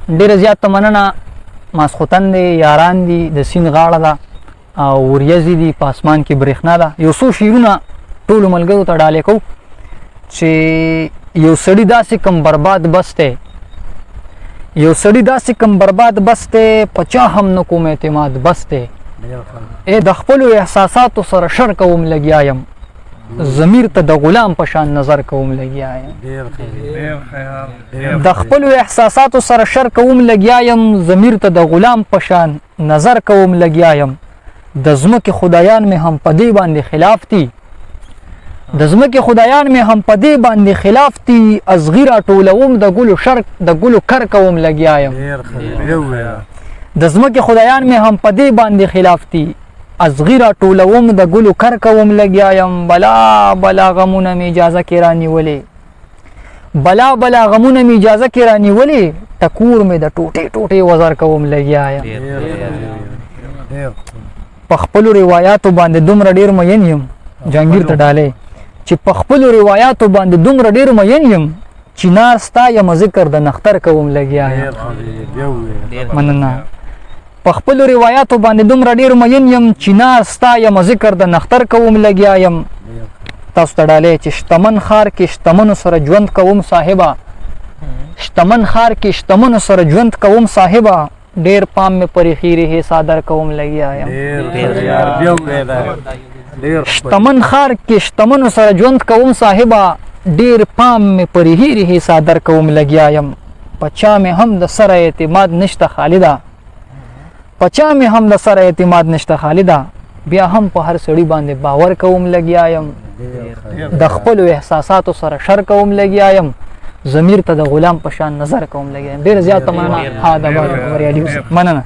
ډېره زیاته مننه. ماسخوتن دی، یاران دي، د سیند غاړه ده او وریځې دي، په اسمان کې برېښنا ده. یو څو شعرونه ټولو ملګرو ته ډالۍ کوو چې یو سړي داسې کم برباد بس دی، یو سړي داسې کم برباد بس دی، په چا هم نه کوم اعتماد بس دی. ای د خپلو احساساتو سره شر کوم لګیا یم، ضمیر ته د غلام په شان نظر کوم لګیا یم. د خپلو احساساتو سره شر کوم لګیا یم، ضمیر ته د غلام په شان نظر کوم لګیا یم. د ځمکې خدایان مې هم په دې باندې خلاف دي، د ځمکې خدایان مې هم په دې باندې خلاف دي. ازغي راټولوم د ګلو کر کوم لګیا یم. د ځمکې خدایان مې هم په دې باندې خلاف دي، ازغي راټولوم د ګلو کر کوم لګیا یم. بلا غمونه مې اجازه کې رانیولې، بلا غمونه مې اجازه کې رانیولې. ټکور مې د ټوټې وزر کوم لګیا یم. په خپلو روایاتو باندې دومره ډېر مین یم، جهانګیر ته ډالۍ، چې په خپلو روایاتو باندې دومره ډېر مین یم، چنار ستا یم ذکر د نختر کوم لګیا یم. مننه. په خپلو روایاتو باندې دومره ډېر مین یم، چنار ستا یم ذکر د نختر کوم لګیا یم. تاسو ته ډالۍ چې شتمن ښار کې شتمنو سره ژوند کوم صاحبه، شتمن ښار کې شتمنو سره ژوند کوم صاحبه. ډېر پام مې پرې خیرې صادر کوم لګیا یم. شتمن ښار کې شتمنو سره ژوند کوم صاحبه، ډېر پام مې پرې خیرې صادر کوم لګیا یم. په چا مې هم د سره اعتماد نشته خالده، په چا مې هم د سره اعتماد نشته خالده. بیا هم په هر سړي باندې باور کوم لګیا یم. د خپلو احساساتو سره شر کوم لګیا یم، ضمیر ته د غلام په شان نظر کوم لګیا یم. ډېر زیاته مننه. ها د بریالي اوسئ. مننه.